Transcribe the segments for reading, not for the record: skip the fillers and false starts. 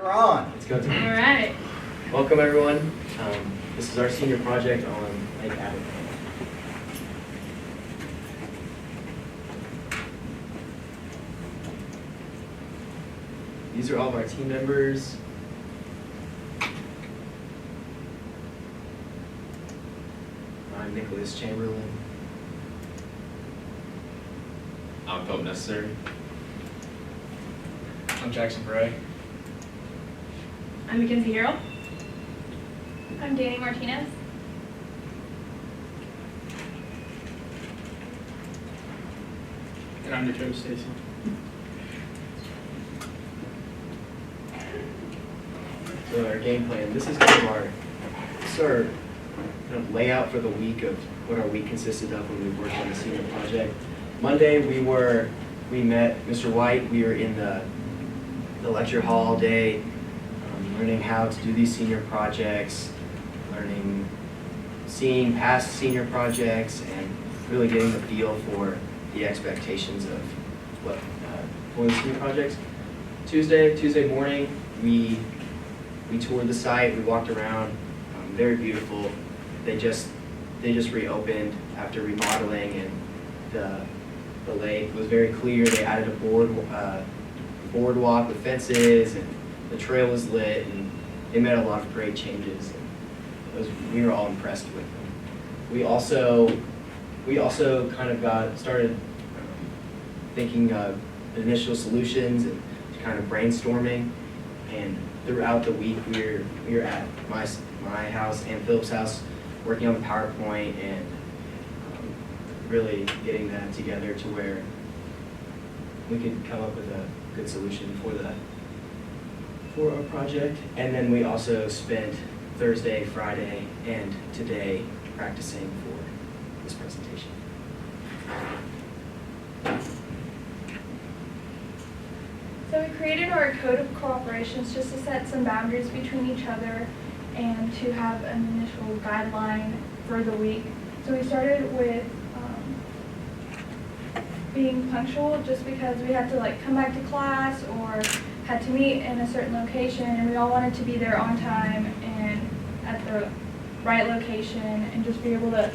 We're on. Let's go to All right. Welcome everyone. This is our senior project on Lake Atalanta. These are all of our team members. I'm Nicholas Chamberlain. I'm Philip Necessary. I'm Jackson Bray. I'm Mackenzie Harrell. I'm Danny Martinez. And I'm Dakota Stacy. So our game plan, this is kind of our kind of layout for the week of what our week consisted of when we worked on the senior project. Monday we met Mr. White. We were in the lecture hall all day, learning how to do these senior projects, seeing past senior projects, and really getting the feel for the expectations of what for the senior projects. Tuesday morning, we toured the site. We walked around. Very beautiful. They just reopened after remodeling, and the lake was very clear. They added a boardwalk with fences, and the trail was lit, and they made a lot of great changes. We were all impressed with them. We also kind of started thinking of initial solutions and kind of brainstorming. And throughout the week, we were at my house and Philip's house working on the PowerPoint and really getting that together to where we could come up with a good solution for our project. And then we also spent Thursday, Friday, and today practicing for this presentation. So we created our code of cooperations just to set some boundaries between each other and to have an initial guideline for the week. So we started with being punctual, just because we had to come back to class or had to meet in a certain location, and we all wanted to be there on time and at the right location and just be able to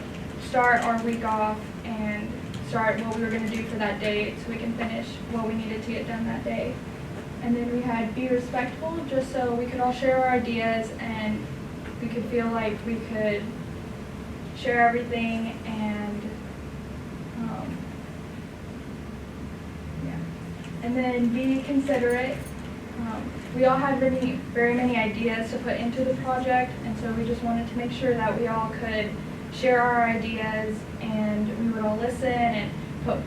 start our week off and start what we were going to do for that day so we can finish what we needed to get done that day. And then we had be respectful, just so we could all share our ideas and we could feel like we could share everything. And then be considerate. We all had very many ideas to put into the project, and so we just wanted to make sure that we all could share our ideas and we would all listen and put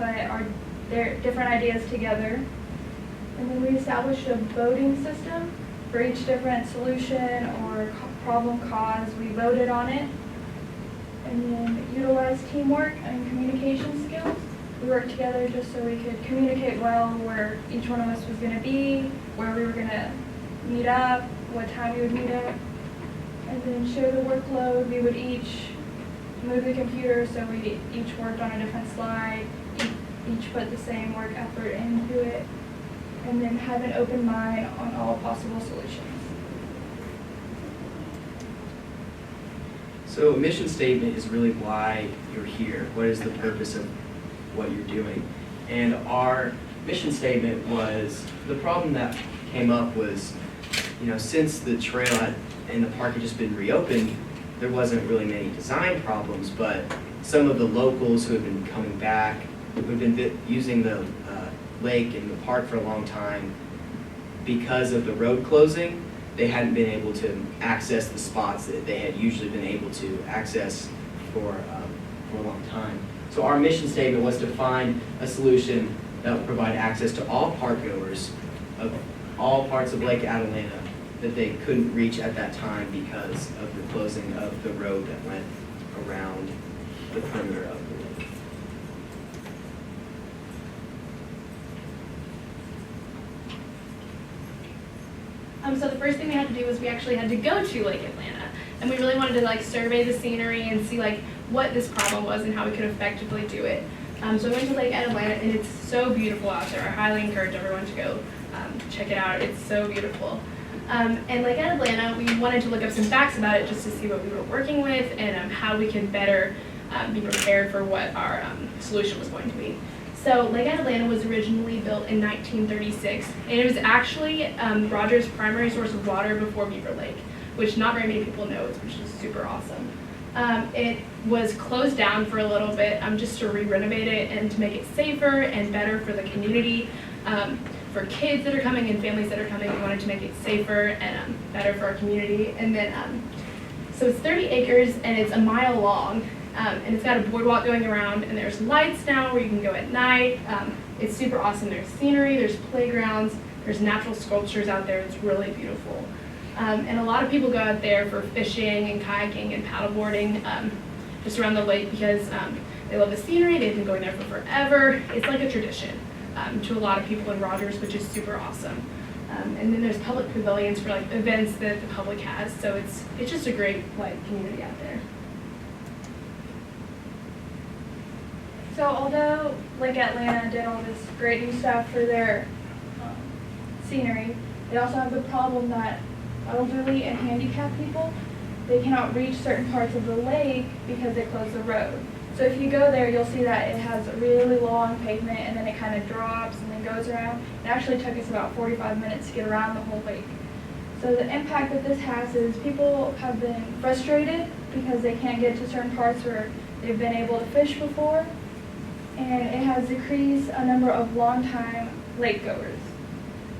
our different ideas together. And then we established a voting system for each different solution or problem caused. We voted on it. And then utilized teamwork and communication skills. We worked together just so we could communicate well where each one of us was going to be, where we were going to meet up, what time we would meet up, and then share the workload. We would each move the computer so we each worked on a different slide, each put the same work effort into it, and then have an open mind on all possible solutions. So a mission statement is really why you're here. What is the purpose of what you're doing? And our mission statement was, the problem that came up was, since the trail in the park had just been reopened, there wasn't really many design problems, but some of the locals who have been coming back, who have been using the lake and the park for a long time, because of the road closing, they hadn't been able to access the spots that they had usually been able to access for a long time. So our mission statement was to find a solution that would provide access to all park goers of all parts of Lake Atalanta that they couldn't reach at that time because of the closing of the road that went around the perimeter of the lake. So the first thing we had to do was we actually had to go to Lake Atalanta, and we really wanted to survey the scenery and see what this problem was and how we could effectively do it. So we went to Lake Atalanta, and it's so beautiful out there. I highly encourage everyone to go check it out. It's so beautiful. And Lake Atalanta, we wanted to look up some facts about it just to see what we were working with and how we could better be prepared for what our solution was going to be. So Lake Atalanta was originally built in 1936, and it was actually Rogers' primary source of water before Beaver Lake, which not very many people know, which is super awesome. It was closed down for a little bit just to re-renovate it and to make it safer and better for the community. For kids that are coming and families that are coming, we wanted to make it safer and better for our community. And then, so it's 30 acres and it's a mile long, and it's got a boardwalk going around, and there's lights now where you can go at night. It's super awesome. There's scenery, there's playgrounds, there's natural sculptures out there. It's really beautiful. And a lot of people go out there for fishing and kayaking and paddleboarding just around the lake because they love the scenery. They've been going there for forever. It's like a tradition to a lot of people in Rogers, which is super awesome. And then there's public pavilions for like events that the public has. So it's just a great like community out there. So although Lake Atalanta did all this great new stuff for their scenery, they also have the problem that elderly and handicapped people, they cannot reach certain parts of the lake because they close the road. So if you go there, you'll see that it has a really long pavement and then it kind of drops and then goes around. It actually took us about 45 minutes to get around the whole lake. So the impact that this has is people have been frustrated because they can't get to certain parts where they've been able to fish before. And it has decreased a number of long-time lake goers.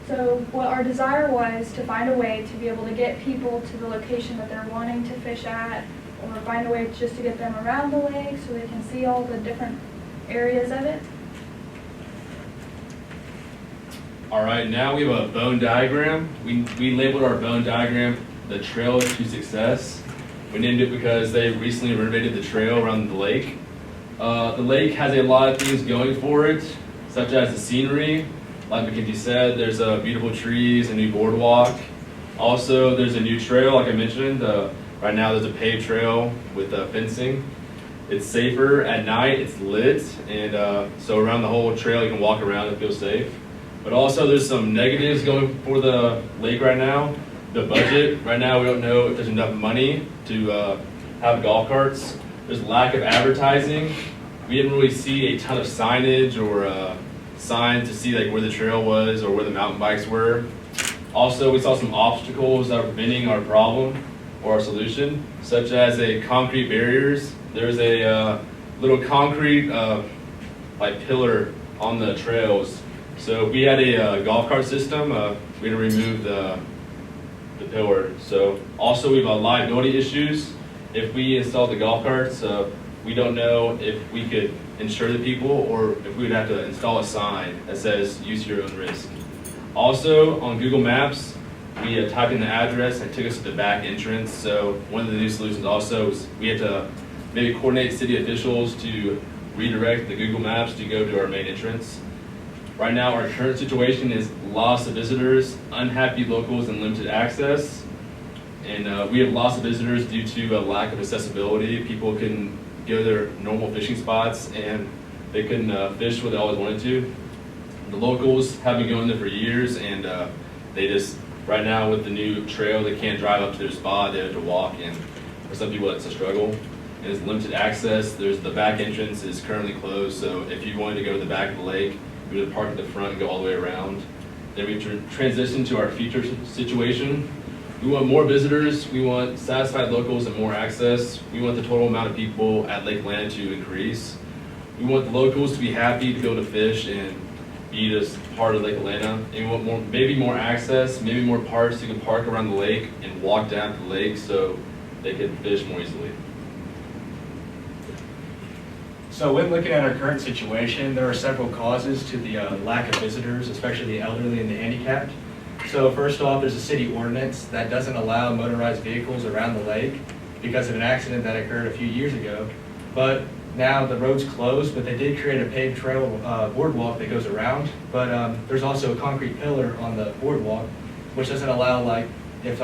So what our desire was to find a way to be able to get people to the location that they're wanting to fish at, or find a way just to get them around the lake so they can see all the different areas of it. All right, now we have a bone diagram. We labeled our bone diagram the Trail to Success. We named it because they recently renovated the trail around the lake. The lake has a lot of things going for it, such as the scenery. Like Mackenzie said, there's beautiful trees, a new boardwalk. Also, there's a new trail, like I mentioned. Right now, there's a paved trail with fencing. It's safer at night, it's lit, and so around the whole trail, you can walk around and feel safe. But also, there's some negatives going for the lake right now. The budget, right now, we don't know if there's enough money to have golf carts. There's lack of advertising. We didn't really see a ton of signage or signs to see like where the trail was or where the mountain bikes were. Also, we saw some obstacles that were preventing our problem or our solution, such as concrete barriers. There's a little concrete like pillar on the trails. So if we had a golf cart system, we had to remove the pillar. So also we have liability issues. If we installed the golf carts, we don't know if we could insure the people or if we would have to install a sign that says use your own risk. Also on Google Maps, we typed in the address and it took us to the back entrance. So one of the new solutions also is we had to maybe coordinate city officials to redirect the Google Maps to go to our main entrance. Right now our current situation is loss of visitors, unhappy locals, and limited access. And we have loss of visitors due to a lack of accessibility. People couldn't go to their normal fishing spots and they couldn't fish what they always wanted to. The locals have been going there for years, and they just, right now with the new trail, they can't drive up to their spot, they have to walk, and for some people it's a struggle. And it's limited access. There's the back entrance is currently closed, so if you wanted to go to the back of the lake, you would park at the front and go all the way around. Then we transition to our future situation. We want more visitors, we want satisfied locals and more access. We want the total amount of people at Lake Atalanta to increase. We want the locals to be happy to be able to fish and be just part of Lake Atalanta. And we want maybe more access, maybe more parks you can park around the lake and walk down to the lake so they can fish more easily. So when looking at our current situation, there are several causes to the lack of visitors, especially the elderly and the handicapped. So first off, there's a city ordinance that doesn't allow motorized vehicles around the lake because of an accident that occurred a few years ago. But now the road's closed, but they did create a paved trail boardwalk that goes around. But there's also a concrete pillar on the boardwalk, which doesn't allow, like, if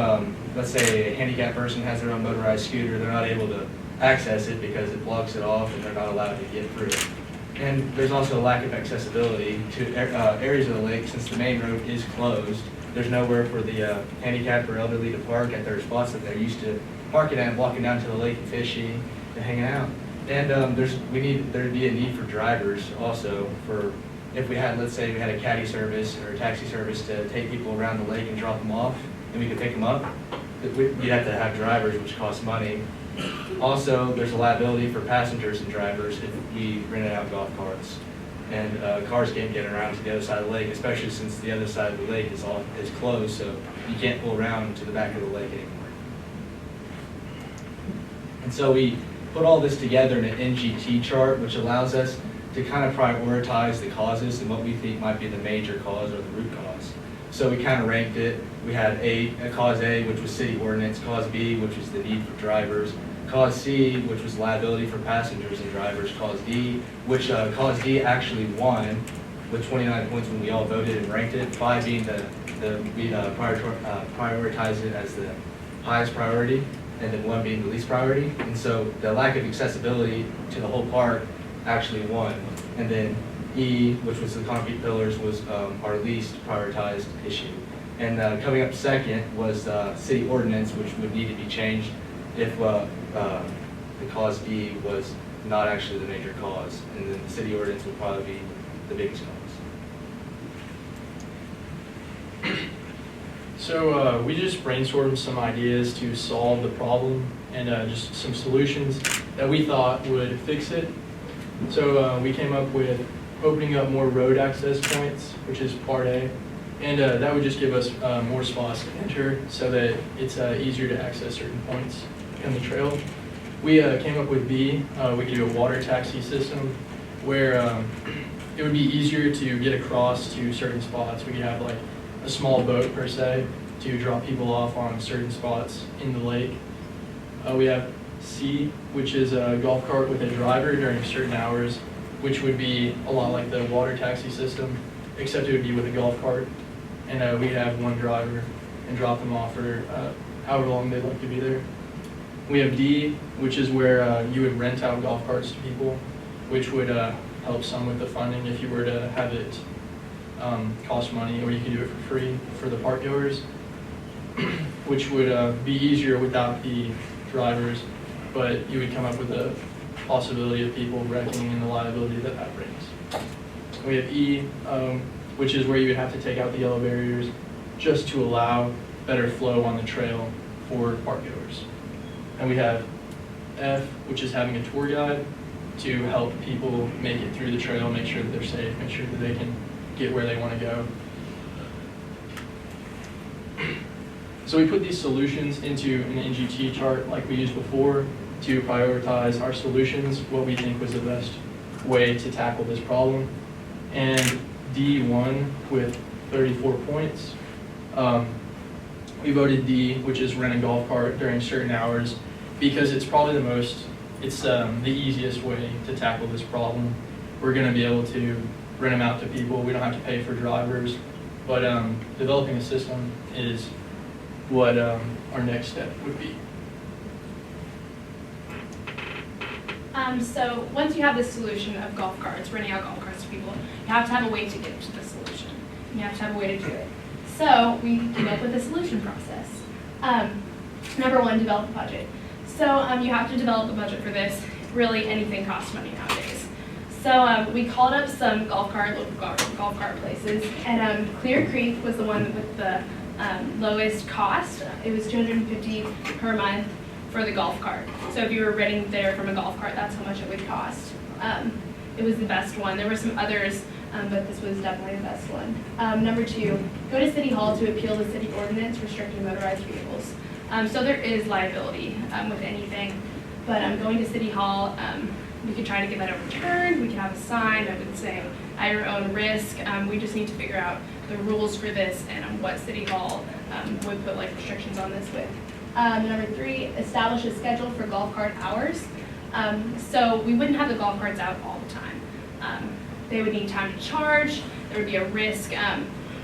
let's say a handicapped person has their own motorized scooter, they're not able to access it because it blocks it off and they're not allowed to get through it. And there's also a lack of accessibility to areas of the lake since the main road is closed. There's nowhere for the handicapped or elderly to park at their spots that they're used to parking at, walking down to the lake and fishing and hanging out. And there'd be a need for drivers also for, if we had, let's say we had a caddy service or a taxi service to take people around the lake and drop them off, and we could pick them up, you'd have to have drivers, which costs money. Also, there's a liability for passengers and drivers if we rented out golf carts. And cars can't get around to the other side of the lake, especially since the other side of the lake is closed, so you can't pull around to the back of the lake anymore. And so we put all this together in an NGT chart, which allows us to kind of prioritize the causes and what we think might be the major cause or the root cause. So we kind of ranked it. We had cause A, which was city ordinance, cause B, which was the need for drivers, cause C, which was liability for passengers and drivers, cause D, which cause D actually won with 29 points when we all voted and ranked it, 5 being we prioritized it as the highest priority, and then 1 being the least priority. And so the lack of accessibility to the whole park actually won. And then E, which was the concrete pillars, was our least prioritized issue. And coming up second was city ordinance, which would need to be changed if the cause D was not actually the major cause. And then the city ordinance would probably be the biggest cause. So we just brainstormed some ideas to solve the problem and just some solutions that we thought would fix it. So we came up with opening up more road access points, which is part A, and that would just give us more spots to enter so that it's easier to access certain points in the trail. We came up with B. We could do a water taxi system where it would be easier to get across to certain spots. We could have like a small boat per se to drop people off on certain spots in the lake. We have C, which is a golf cart with a driver during certain hours, which would be a lot like the water taxi system, except it would be with a golf cart. And we'd have one driver and drop them off for however long they'd like to be there. We have D, which is where you would rent out golf carts to people, which would help some with the funding if you were to have it cost money, or you could do it for free for the park goers, which would be easier without the drivers, but you would come up with the possibility of people wrecking and the liability that that brings. We have E, which is where you would have to take out the yellow barriers just to allow better flow on the trail for park goers. And we have F, which is having a tour guide to help people make it through the trail, make sure that they're safe, make sure that they can get where they want to go. So we put these solutions into an NGT chart like we used before to prioritize our solutions, what we think was the best way to tackle this problem. And D won with 34 points. We voted D, which is rent a golf cart during certain hours, because it's probably the easiest way to tackle this problem. We're going to be able to rent them out to people. We don't have to pay for drivers, but developing a system is what our next step would be. So once you have this solution of golf carts, renting out golf carts to people, you have to have a way to get to the solution. You have to have a way to do it. So we came up with a solution process. Number one, develop a budget. So you have to develop a budget for this. Really, anything costs money nowadays. So we called up some local golf cart places, and Clear Creek was the one with the lowest cost. It was $250 per month for the golf cart. So if you were renting there from a golf cart, that's how much it would cost. It was the best one. There were some others, but this was definitely the best one. Number two, go to City Hall to appeal the city ordinance restricting motorized vehicles. So there is liability with anything, but going to City Hall, we could try to get that overturned. We could have a sign that would say, at your own risk. We just need to figure out the rules for this and what City Hall would put like restrictions on this with. Number three, establish a schedule for golf cart hours. So we wouldn't have the golf carts out all the time. They would need time to charge. There would be a risk.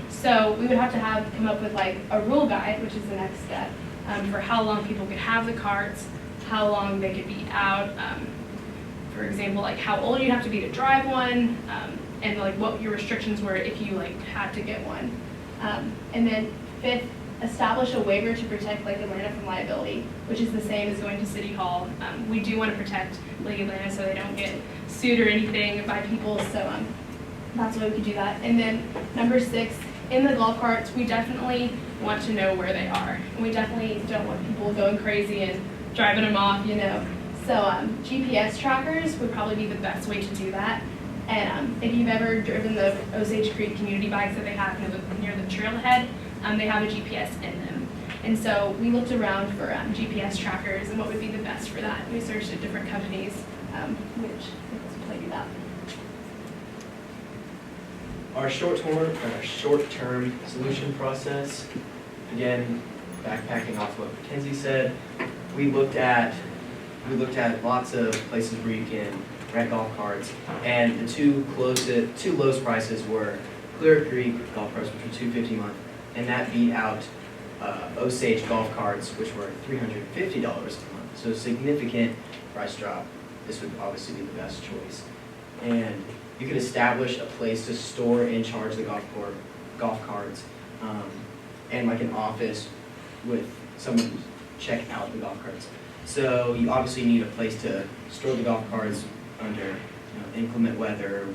So we would have to come up with like a rule guide, which is the next step, for how long people could have the carts, how long they could be out, for example, like how old you have to be to drive one, and like what your restrictions were if you like had to get one. And then fifth, establish a waiver to protect Lake Atlanta from liability, which is the same as going to City Hall. We do want to protect Lake Atlanta so they don't get sued or anything by people, so that's why we could do that. And then number 6, in the golf carts, we definitely want to know where they are. And we definitely don't want people going crazy and driving them off, you know. So GPS trackers would probably be the best way to do that. And if you've ever driven the Osage Creek community bikes that they have near the trailhead, they have a GPS in them. And so we looked around for GPS trackers and what would be the best for that. We searched at different companies, which let's play that. Our short-term solution process, again, backpacking off what Mackenzie said, we looked at lots of places where you can rent golf carts, and the two lowest prices were Clear Creek golf carts, which were $250 a month, and that beat out Osage golf carts, which were $350 a month. So significant price drop. This would obviously be the best choice. And you could establish a place to store and charge the golf carts, and like an office with someone check out the golf carts. So you obviously need a place to store the golf carts under inclement weather.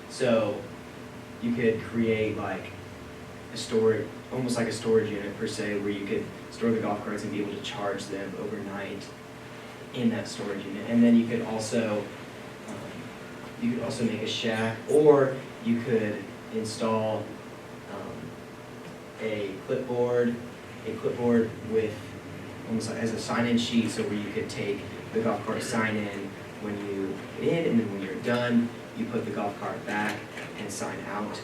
So you could create like a storage, almost like a storage unit per se, where you could store the golf carts and be able to charge them overnight in that storage unit. And then you could also make a shack, or you could install a clipboard with almost like as a sign-in sheet, so where you could take the golf cart sign in when you get in, and then when you're done, you put the golf cart back and sign out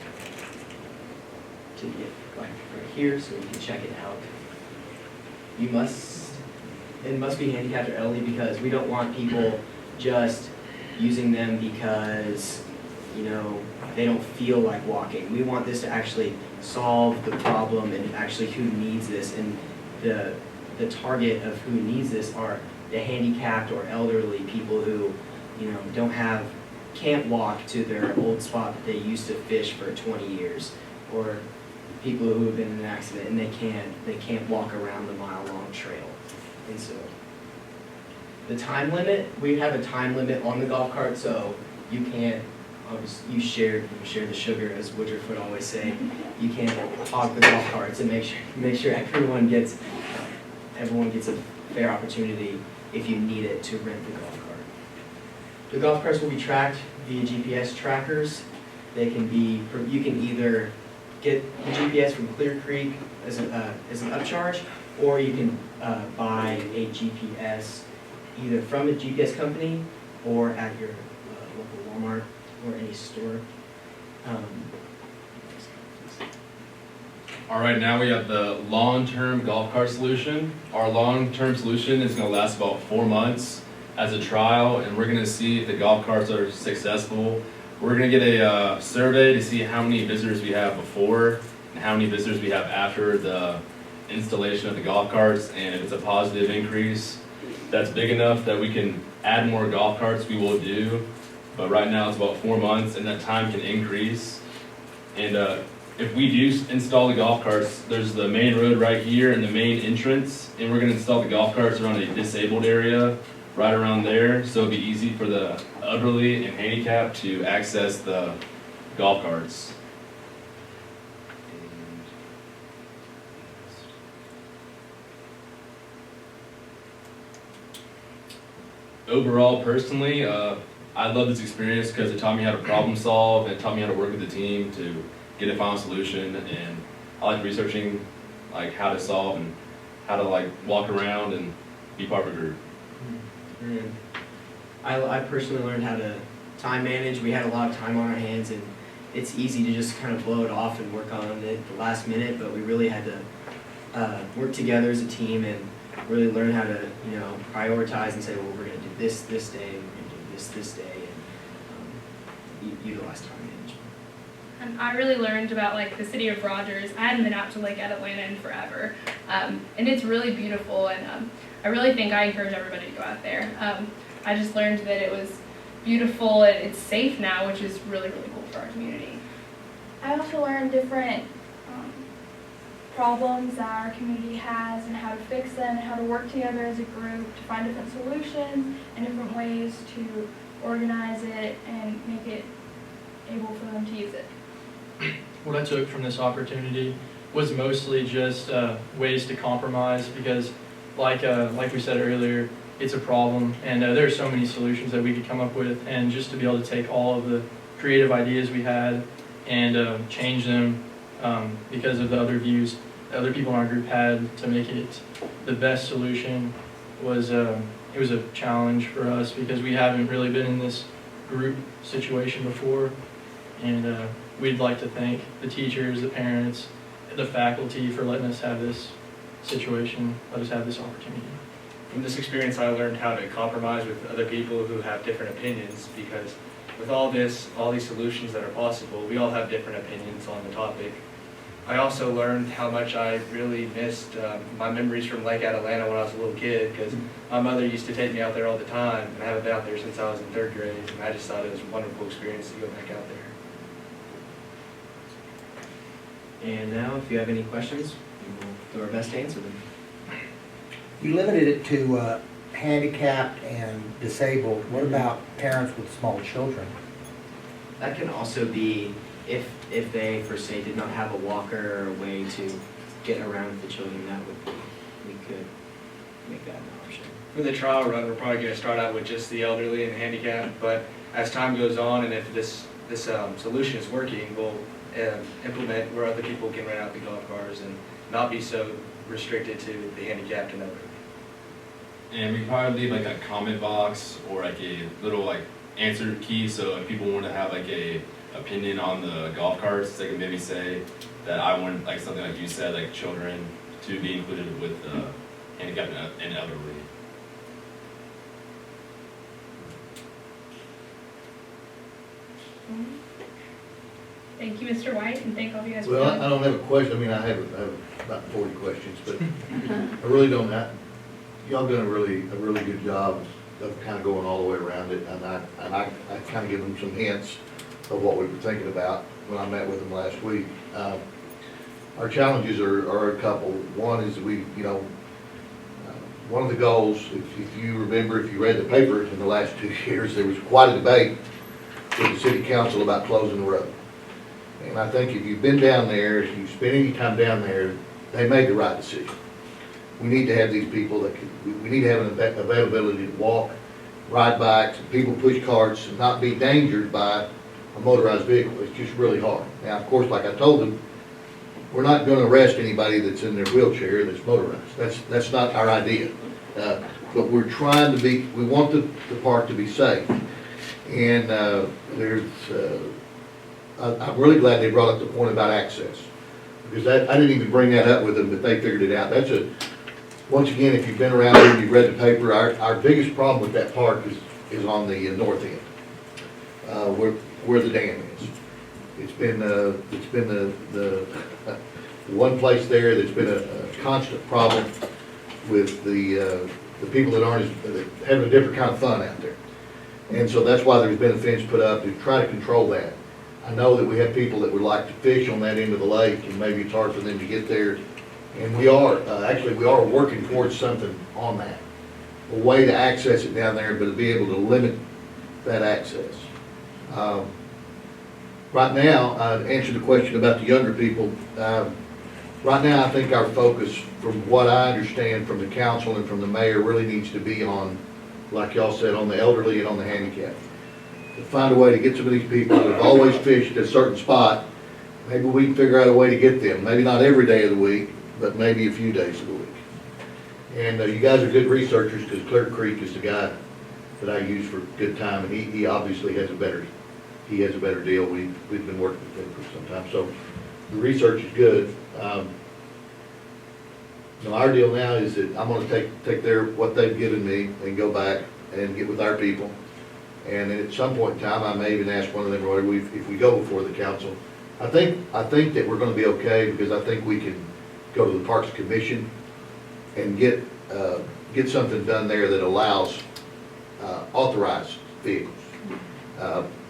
to get like right here, so you can check it out. It must be handicapped or elderly, because we don't want people just using them because, you know, they don't feel like walking. We want this to actually solve the problem and actually who needs this, and the target of who needs this are the handicapped or elderly people who, you know, can't walk to their old spot that they used to fish for 20 years, or people who have been in an accident and they can't walk around the mile-long trail. And so the time limit, we have a time limit on the golf cart, so you can't, obviously, you share the sugar, as Woodruff would always say. You can't hog the golf carts and make sure everyone gets a fair opportunity if you need it to rent the golf cart. The golf carts will be tracked via GPS trackers. You can either get the GPS from Clear Creek as an upcharge, or you can buy a GPS either from a GPS company or at your local Walmart or any store. All right, now we have the long-term golf cart solution. Our long-term solution is going to last about 4 months as a trial, and we're going to see if the golf carts are successful. We're going to get a survey to see how many visitors we have before and how many visitors we have after the installation of the golf carts, and if it's a positive increase that's big enough that we can add more golf carts, we will do. But right now it's about 4 months, and that time can increase. And if we do install the golf carts, there's the main road right here and the main entrance, and we're going to install the golf carts around a disabled area right around there, so it'll be easy for the elderly and handicapped to access the golf carts. Overall, personally, I love this experience because it taught me how to problem solve, and it taught me how to work with the team to get a final solution, and I like researching like how to solve and how to like walk around and be part of a group. And I personally learned how to time manage. We had a lot of time on our hands, and it's easy to just kind of blow it off and work on it at the last minute, but we really had to work together as a team and really learn how to, you know, prioritize and say, well, we're going to do this day, we're going to do this day, and utilize time management. And I really learned about like the city of Rogers. I hadn't been out to Lake Atalanta in forever, and it's really beautiful, and I really think I encourage everybody to go out there. I just learned that it was beautiful and it's safe now, which is really, really cool for our community. I also learned different problems that our community has and how to fix them and how to work together as a group to find different solutions and different ways to organize it and make it able for them to use it. What I took from this opportunity was mostly just ways to compromise, because like we said earlier, it's a problem, and there are so many solutions that we could come up with, and just to be able to take all of the creative ideas we had and change them because of the other views that other people in our group had to make it the best solution was it was a challenge for us, because we haven't really been in this group situation before, and we'd like to thank the teachers, the parents, the faculty for letting us have this situation, let us have this opportunity. From this experience, I learned how to compromise with other people who have different opinions, because with all these solutions that are possible, we all have different opinions on the topic. I also learned how much I really missed my memories from Lake Atalanta when I was a little kid, because my mother used to take me out there all the time, and I haven't been out there since I was in 3rd grade, and I just thought it was a wonderful experience to go back out there. And now, if you have any questions, we will do our best to answer them. You limited it to handicapped and disabled. What about parents with small children? That can also be if they, for say, did not have a walker or a way to get around the children, that would be, we could make that an option. For the trial run, we're probably going to start out with just the elderly and the handicapped, but as time goes on, and if this solution is working, we'll implement where other people can rent out the golf cars and not be so restricted to the handicapped and elderly. And we could probably leave like a comment box or like a little like answer key, so if people want to have like a opinion on the golf carts, they can maybe say that I want, like something like you said, like children to be included with handicapped and elderly. Thank you, Mr. White, and thank all of you guys for Well, coming. I don't have a question. I mean, I have about 40 questions, but I really don't have, y'all done a really good job of kind of going all the way around it, and I kind of give them some hints of what we were thinking about when I met with them last week. Our challenges are a couple. One is one of the goals, if you remember, if you read the paper in the last 2 years, there was quite a debate with the city council about closing the road. And I think if you've been down there, if you spend any time down there, they made the right decision. We need to have these people we need to have an availability to walk, ride bikes, and people push carts and not be endangered by a motorized vehicle. It's just really hard. Now, of course, like I told them, we're not going to arrest anybody that's in their wheelchair that's motorized. That's not our idea. But we're trying to we want the park to be safe. And I'm really glad they brought up the point about access, because I didn't even bring that up with them, but they figured it out. Once again, if you've been around here and you've read the paper, our biggest problem with that park is on the north end, where the dam is. It's been the one place there that's been a constant problem with the people that aren't having a different kind of fun out there. And so that's why there's been a fence put up to try to control that. I know that we have people that would like to fish on that end of the lake, and maybe it's hard for them to get there. And we are working towards something on that. A way to access it down there, but to be able to limit that access. Right now, to answer the question about the younger people, right now I think our focus, from what I understand from the council and from the mayor, really needs to be on, like y'all said, on the elderly and on the handicapped. To find a way to get some of these people that have always fished at a certain spot, maybe we can figure out a way to get them. Maybe not every day of the week, but maybe a few days of the week. And you guys are good researchers, because Clear Creek is the guy that I use for good time, and he obviously has a better deal. We've been working with him for some time, so the research is good. Our deal now is that I'm going to take what they've given me and go back and get with our people. And then at some point in time, I may even ask one of them, if we go before the council. I think that we're going to be okay, because I think we can go to the Parks Commission and get something done there that allows authorized vehicles.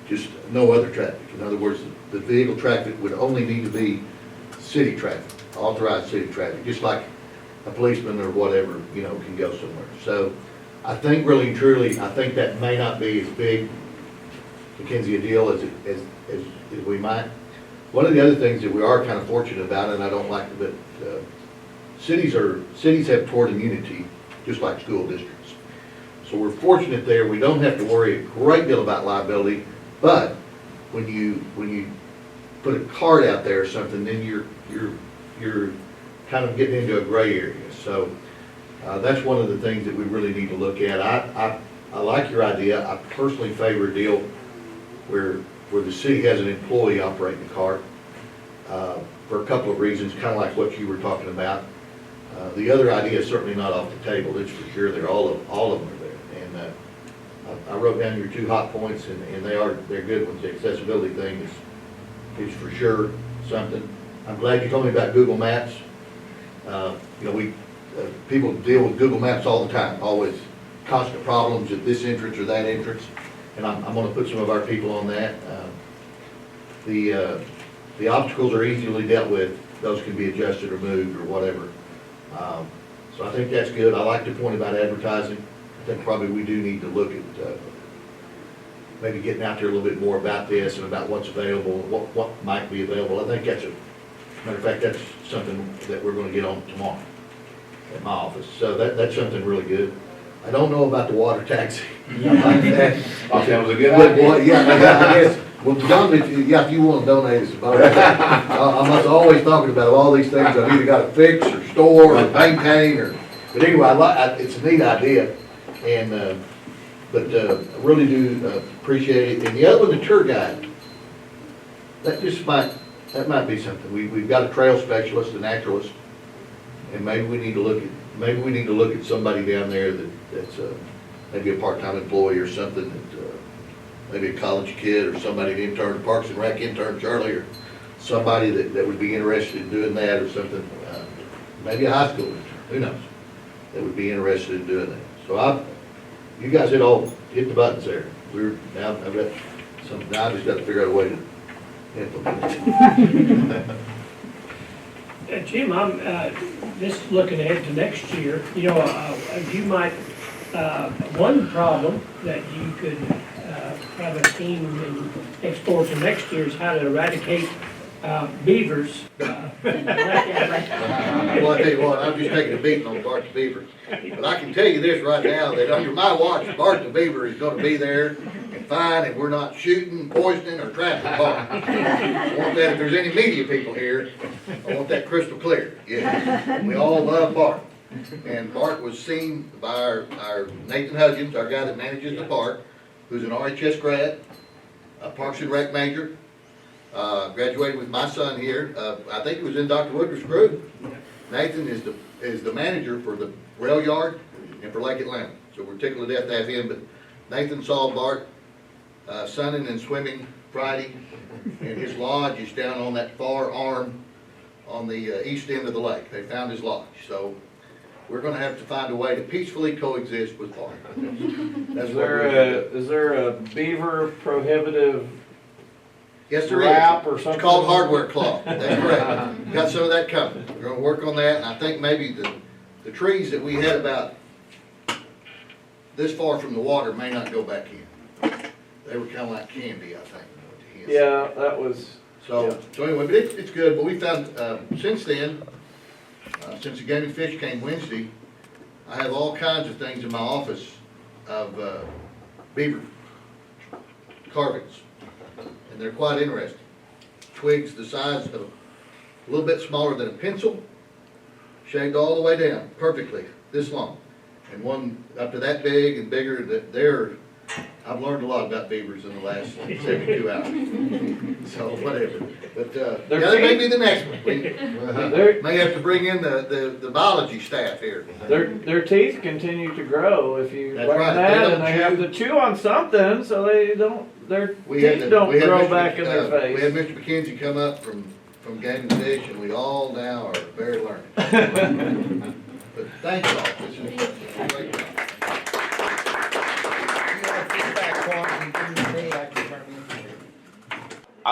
just no other traffic. In other words, the vehicle traffic would only need to be city traffic, authorized city traffic, just like a policeman or whatever, you know, can go somewhere. So I think really and truly, I think that may not be as big, Mackenzie, a deal as we might. One of the other things that we are kind of fortunate about, and I don't like it, but cities have tort immunity, just like school districts. So we're fortunate there. We don't have to worry a great deal about liability, but when you put a card out there or something, then you're kind of getting into a gray area. So that's one of the things that we really need to look at. I like your idea. I personally favor a deal where the city has an employee operating the cart for a couple of reasons, kind of like what you were talking about. The other idea is certainly not off the table. It's for sure there. All of them are there. And I wrote down your 2 hot points, and they're good ones. The accessibility thing is for sure something. I'm glad you told me about Google Maps. You know, people deal with Google Maps all the time, always constant problems at this entrance or that entrance, and I'm going to put some of our people on that. The obstacles are easily dealt with; those can be adjusted or moved or whatever. So I think that's good. I like the point about advertising. I think probably we do need to look at maybe getting out there a little bit more about this and about what's available, what might be available. I think matter of fact, that's something that we're going to get on tomorrow at my office. So that's something really good. I don't know about the water taxi. I like that. Thought that was a good But, idea. well, yeah, I guess, well, John, if you want to donate us a vote, I'm always talking about all these things I've either got to fix or store or maintain but anyway, it's a neat idea. And, but I really do appreciate it. And the other one, the tour guide, that might be something. We've got a trail specialist, a naturalist, and maybe we need to look at somebody down there that's maybe a part-time employee or something, maybe a college kid or somebody, an intern, Parks and Rec intern, Charlie, or somebody that would be interested in doing that or something. Maybe a high school intern, who knows, that would be interested in doing that. So you guys hit the buttons there. Now I just got to figure out a way to implement it. Jim, I'm just looking ahead to next year. You know, you might, one problem that you could have a team and explore for next year is how to eradicate beavers. Well, I tell you what, I'm just taking a beating on Bart the Beaver. But I can tell you this right now, that under my watch, Bart the Beaver is gonna be there and fine, and we're not shooting, poisoning, or trapping Bart. I want that, if there's any media people here, I want that crystal clear. Yeah, we all love Bart. And Bart was seen by our Nathan Huggins, our guy that manages the park, who's an RHS grad, a Parks and Rec major, graduated with my son here. I think he was in Dr. Woodruff's group. Nathan is the manager for the rail yard and for Lake Atalanta. So we're tickled to death to have him. But Nathan saw Bart sunning and swimming Friday, and his lodge is down on that far arm on the east end of the lake. They found his lodge. So we're going to have to find a way to peacefully coexist with Bart. That's Is there a beaver prohibitive Yes, there wrap is. or something? It's called hardware cloth. That's correct. Got some of that coming. We're going to work on that, and I think maybe the trees that we had about this far from the water may not go back in. They were kind of like candy, I think. Yeah, that was. So anyway, but it's good. But we found since then, since the Game and Fish came Wednesday, I have all kinds of things in my office of beaver carvings. And they're quite interesting. Twigs the size of a little bit smaller than a pencil, shaved all the way down perfectly, this long. And one up to that big and bigger. I've learned a lot about beavers in the last 72 hours. So whatever. But that may be the next one. We may have to bring in the biology staff here. Their teeth continue to grow if you That's learn right. that, They and they don't have chew. to chew on something so their We had teeth don't we had grow Mr. back in their We had face. Mr. McKenzie come up from Game and Fish, and we all now are very learned. But thank you all. This is a great job. Feedback form you give me, I can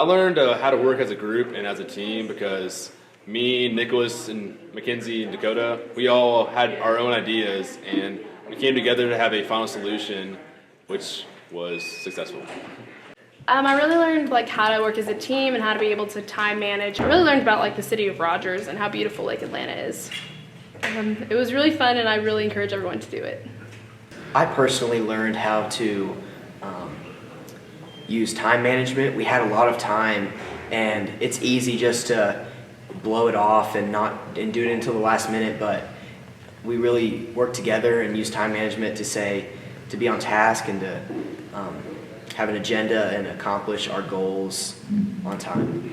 learned how to work as a group and as a team because me, Nicholas, and Mackenzie and Dakota, we all had our own ideas and we came together to have a final solution, which was successful. I really learned like how to work as a team and how to be able to time manage. I really learned about like the city of Rogers and how beautiful Lake Atalanta is. It was really fun and I really encourage everyone to do it. I personally learned how to use time management. We had a lot of time and it's easy just to blow it off and do it until the last minute, but we really work together and use time management to be on task and to have an agenda and accomplish our goals on time.